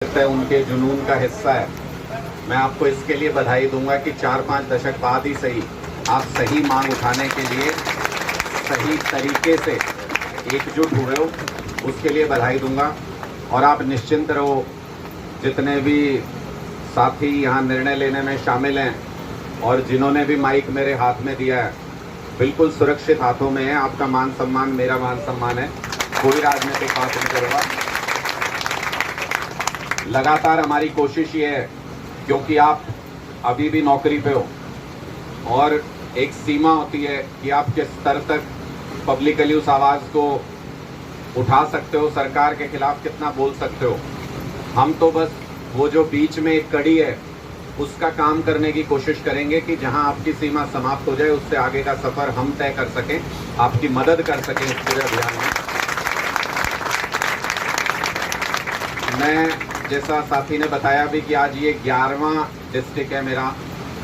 है उनके जुनून का हिस्सा है। मैं आपको इसके लिए बधाई दूंगा कि 4-5 दशक बाद ही सही आप सही मांग उठाने के लिए सही तरीके से एकजुट हुए हो, उसके लिए बधाई दूंगा। और आप निश्चिंत रहो, जितने भी साथी यहाँ निर्णय लेने में शामिल हैं और जिन्होंने भी माइक मेरे हाथ में दिया है, बिल्कुल सुरक्षित हाथों में है। आपका मान सम्मान मेरा मान सम्मान है, कोई राजनीतिक बात नहीं करूँगा। लगातार हमारी कोशिश ये है, क्योंकि आप अभी भी नौकरी पे हो और एक सीमा होती है कि आप किस स्तर तक पब्लिकली उस आवाज़ को उठा सकते हो, सरकार के खिलाफ कितना बोल सकते हो। हम तो बस वो जो बीच में एक कड़ी है उसका काम करने की कोशिश करेंगे कि जहां आपकी सीमा समाप्त हो जाए उससे आगे का सफ़र हम तय कर सकें, आपकी मदद कर सकें इस पूरे अभियान में। मैं जैसा साथी ने बताया भी कि आज ये 11वां डिस्ट्रिक्ट है मेरा।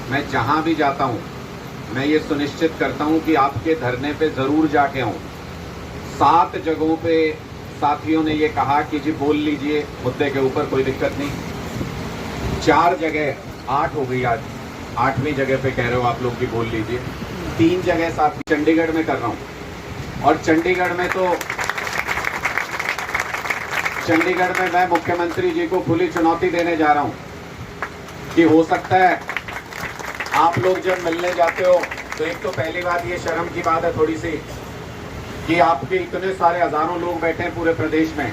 मैं जहां भी जाता हूं मैं ये सुनिश्चित करता हूं कि आपके धरने पे ज़रूर जाके आऊं। 7 जगहों पे साथियों ने ये कहा कि जी बोल लीजिए मुद्दे के ऊपर, कोई दिक्कत नहीं। 4 जगह, 8 हो गई आज, 8वीं जगह पे कह रहे हो आप लोग कि बोल लीजिए। 3 जगह साथी चंडीगढ़ में कर रहा हूँ और चंडीगढ़ में मैं मुख्यमंत्री जी को खुली चुनौती देने जा रहा हूं कि हो सकता है आप लोग जब मिलने जाते हो तो एक तो पहली बात ये शर्म की बात है थोड़ी सी कि आपके इतने सारे हजारों लोग बैठे हैं पूरे प्रदेश में,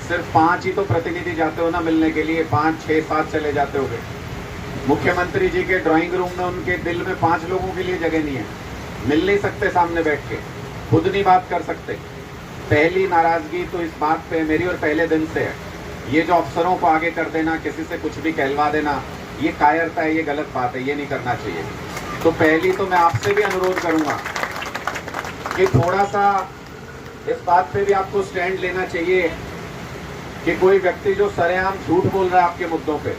सिर्फ 5 ही तो प्रतिनिधि जाते हो ना मिलने के लिए, 5, 6, 7 चले जाते होगे। मुख्यमंत्री जी के ड्राइंग रूम में उनके दिल में 5 लोगों के लिए जगह नहीं है, मिल नहीं सकते सामने बैठ के, खुद नहीं बात कर सकते। पहली नाराजगी तो इस बात पे मेरी और पहले दिन से है, ये जो अफसरों को आगे कर देना, किसी से कुछ भी कहलवा देना, ये कायरता है, ये गलत बात है, ये नहीं करना चाहिए। तो पहली तो मैं आपसे भी अनुरोध करूंगा कि थोड़ा सा इस बात पे भी आपको स्टैंड लेना चाहिए कि कोई व्यक्ति जो सरेआम झूठ बोल रहा है आपके मुद्दों पे,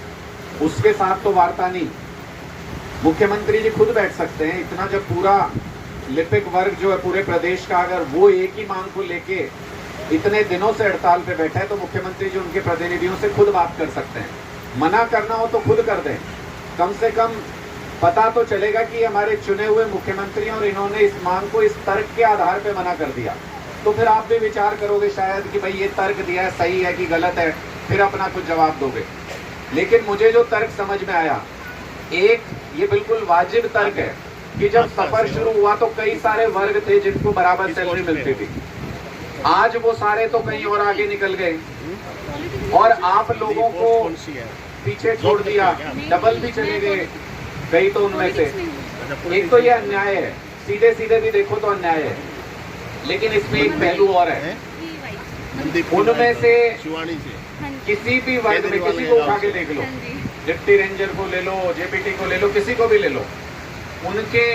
उसके साथ तो वार्ता नहीं। मुख्यमंत्री जी खुद बैठ सकते हैं, इतना जब पूरा लिपिक वर्ग जो है पूरे प्रदेश का, अगर वो एक ही मांग को लेके इतने दिनों से हड़ताल पे बैठा है तो मुख्यमंत्री जी उनके प्रतिनिधियों से खुद बात कर सकते हैं। मना करना हो तो खुद कर दें, कम से कम पता तो चलेगा कि हमारे चुने हुए मुख्यमंत्री और इन्होंने इस मांग को इस तर्क के आधार पे मना कर दिया। तो फिर आप भी विचार करोगे शायद कि भाई ये तर्क दिया है, सही है कि गलत है, फिर अपना कुछ जवाब दोगे। लेकिन मुझे जो तर्क समझ में आया, एक ये बिल्कुल वाजिब तर्क है कि जब सफर शुरू हुआ तो कई सारे वर्ग थे जिनको बराबर सैलरी मिलती थी, आज वो सारे तो कहीं और आगे निकल गए और आप लोगों को पीछे छोड़ दिया, डबल भी चले गए कई तो उनमें से। एक तो ये अन्याय है, सीधे सीधे भी देखो तो अन्याय है, लेकिन इसमें एक पहलू और है, उनमें से किसी भी वर्ग में किसी को उठा के देख लो, डिप्टी रेंजर को ले लो, जेपीटी को ले लो, किसी को भी ले लो, उनके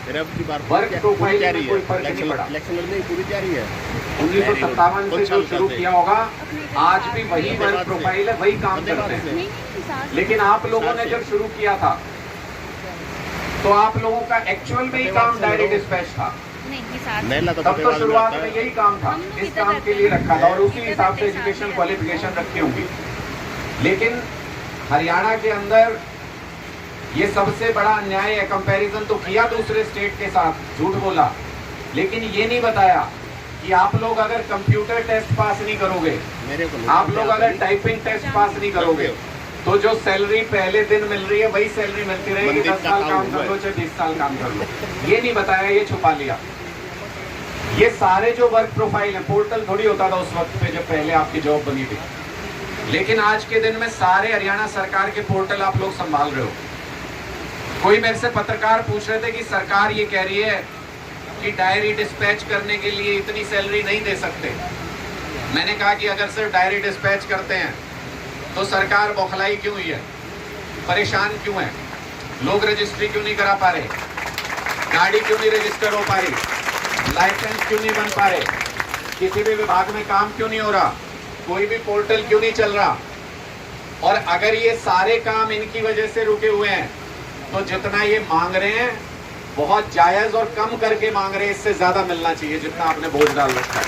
वर्क प्रोफाइल में कोई फर्क नहीं पड़ा। 1957 से जो शुरू किया होगा आज भी वही वर्क प्रोफाइल है, वही काम करते हैं। लेकिन आप लोगों ने जब शुरू किया था तो आप लोगों का एक्चुअल में ही काम डायरेक्ट डिस्पैच था, तब तो शुरुआत में यही काम था, इस काम के लिए रखा था और उसी हिसाब से एजुकेशन क्वालिफिकेशन रखी होंगी। लेकिन हरियाणा के अंदर ये सबसे बड़ा अन्याय है। कंपैरिजन तो किया दूसरे स्टेट के साथ, झूठ बोला, लेकिन ये नहीं बताया कि आप लोग अगर कंप्यूटर टेस्ट पास नहीं करोगे, आप लोग अगर टाइपिंग टेस्ट पास नहीं करोगे, तो जो सैलरी पहले दिन मिल रही है वही सैलरी मिलती रहेगी। 10 साल काम कर लो चाहे 20 साल काम कर लो, ये नहीं बताया, ये छुपा लिया। ये सारे जो वर्क प्रोफाइल है, पोर्टल थोड़ी होता था उस वक्त पे जब पहले आपकी जॉब बनी थी, लेकिन आज के दिन में सारे हरियाणा सरकार के पोर्टल आप लोग संभाल रहे हो। कोई मेरे से पत्रकार पूछ रहे थे कि सरकार ये कह रही है कि डायरी डिस्पैच करने के लिए इतनी सैलरी नहीं दे सकते। मैंने कहा कि अगर सिर्फ डायरी डिस्पैच करते हैं तो सरकार बौखलाई क्यों हुई है, परेशान क्यों है, लोग रजिस्ट्री क्यों नहीं करा पा रहे, गाड़ी क्यों नहीं रजिस्टर हो पा रही, लाइसेंस क्यों नहीं बन पा रहे, किसी भी विभाग में काम क्यों नहीं हो रहा, कोई भी पोर्टल क्यों नहीं चल रहा। और अगर ये सारे काम इनकी वजह से रुके हुए हैं तो जितना ये मांग रहे हैं बहुत जायज और कम करके मांग रहे हैं, इससे ज्यादा मिलना चाहिए जितना आपने बोझ डाल रखा है।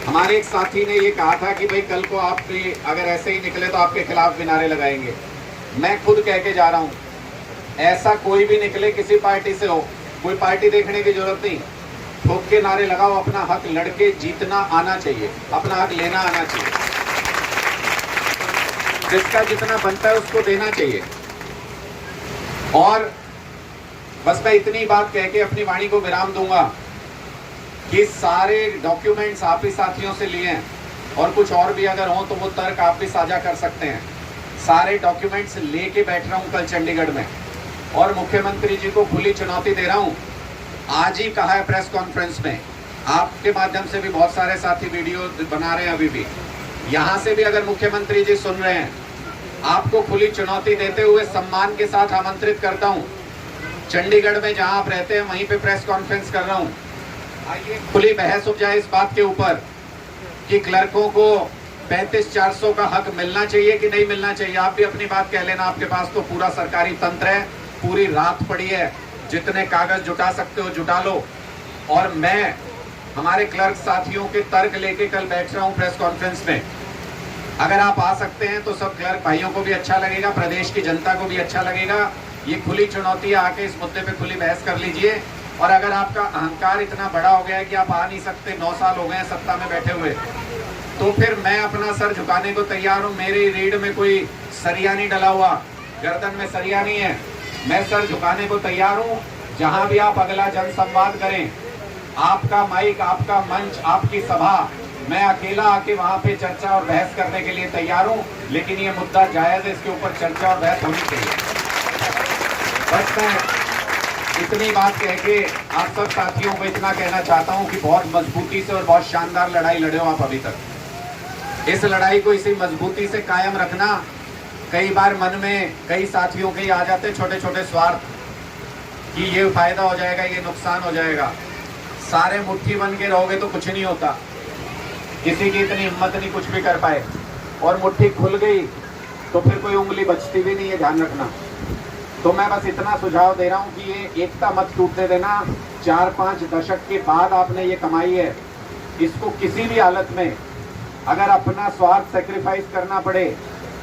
हमारे एक साथी ने ये कहा था कि भाई कल को आप अगर ऐसे ही निकले तो आपके खिलाफ भी नारे लगाएंगे। मैं खुद कह के जा रहा हूँ, ऐसा कोई भी निकले, किसी पार्टी से हो, कोई पार्टी देखने की जरूरत नहीं, ठोक के नारे लगाओ, अपना हक लड़के जीतना आना चाहिए, अपना हक लेना आना चाहिए, जिसका जितना बनता है उसको देना चाहिए। और बस मैं इतनी बात कह के अपनी वाणी को विराम दूंगा कि सारे डॉक्यूमेंट्स आप ही साथियों से लिए हैं, और कुछ और भी अगर हो तो वो तर्क आप भी साझा कर सकते हैं। सारे डॉक्यूमेंट्स लेके बैठ रहा हूं कल चंडीगढ़ में, और मुख्यमंत्री जी को खुली चुनौती दे रहा हूं। आज ही कहा है प्रेस कॉन्फ्रेंस में, आपके माध्यम से भी बहुत सारे साथी वीडियो बना रहे हैं, अभी भी यहां से भी अगर मुख्यमंत्री जी सुन रहे हैं, आपको खुली चुनौती देते हुए सम्मान के साथ आमंत्रित करता हूं। चंडीगढ़ में जहां आप रहते हैं वहीं पे प्रेस कॉन्फ्रेंस कर रहा हूं। आइए खुली बहस हो जाए इस बात के ऊपर कि क्लर्कों को 35,400 का हक मिलना चाहिए कि नहीं मिलना चाहिए। आप भी अपनी बात कह लेना, आपके पास तो पूरा सरकारी तंत्र है, पूरी रात पड़ी है, जितने कागज जुटा सकते हो जुटा लो। और मैं हमारे क्लर्क साथियों के तर्क लेके कल बैठ रहा हूं प्रेस कॉन्फ्रेंस में। अगर आप आ सकते हैं तो सब क्लर्क भाइयों को भी अच्छा लगेगा, प्रदेश की जनता को भी अच्छा लगेगा। ये खुली चुनौती है, आके इस मुद्दे पे खुली बहस कर लीजिए। और अगर आपका अहंकार इतना बड़ा हो गया है कि आप आ नहीं सकते, 9 साल हो गए हैं सत्ता में बैठे हुए, तो फिर मैं अपना सर झुकाने को तैयार हूं। मेरी रीढ़ में कोई सरिया नहीं डला हुआ, गर्दन में सरिया नहीं है, मैं सर झुकाने को तैयार हूं। जहां भी आप अगला जनसंवाद करें, आपका माइक, आपका मंच, आपकी सभा, मैं अकेला आके वहां पे चर्चा और बहस करने के लिए तैयार हूं। लेकिन ये मुद्दा जायज है, इसके ऊपर चर्चा और बहस होनी चाहिए। बस मैं इतनी बात कह के आप सब साथियों को इतना कहना चाहता हूं कि बहुत मजबूती से और बहुत शानदार लड़ाई लड़े हो आप अभी तक। इस लड़ाई को इसी मजबूती से कायम रखना। कई बार मन में कई साथियों के आ जाते छोटे छोटे स्वार्थ कि ये फायदा हो जाएगा, ये नुकसान हो जाएगा। सारे मुट्ठी बन के रहोगे तो कुछ नहीं होता, किसी की इतनी हिम्मत नहीं कुछ भी कर पाए, और मुट्ठी खुल गई तो फिर कोई उंगली बचती भी नहीं है, ध्यान रखना। तो मैं बस इतना सुझाव दे रहा हूं कि ये एकता मत टूटने देना। 4-5 दशक के बाद आपने ये कमाई है, इसको किसी भी हालत में अगर अपना स्वार्थ सेक्रीफाइस करना पड़े,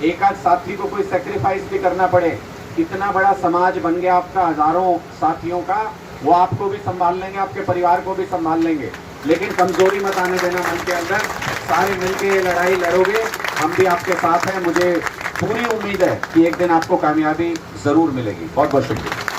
एक आध साथी को कोई सेक्रीफाइस भी करना पड़े, इतना बड़ा समाज बन गया आपका, हजारों साथियों का, वो आपको भी संभाल लेंगे, आपके परिवार को भी संभाल लेंगे। लेकिन कमजोरी मत आने देना मन के अंदर, सारे मिलके लड़ाई लड़ोगे, हम भी आपके साथ हैं। मुझे पूरी उम्मीद है कि एक दिन आपको कामयाबी जरूर मिलेगी। बहुत बहुत शुक्रिया।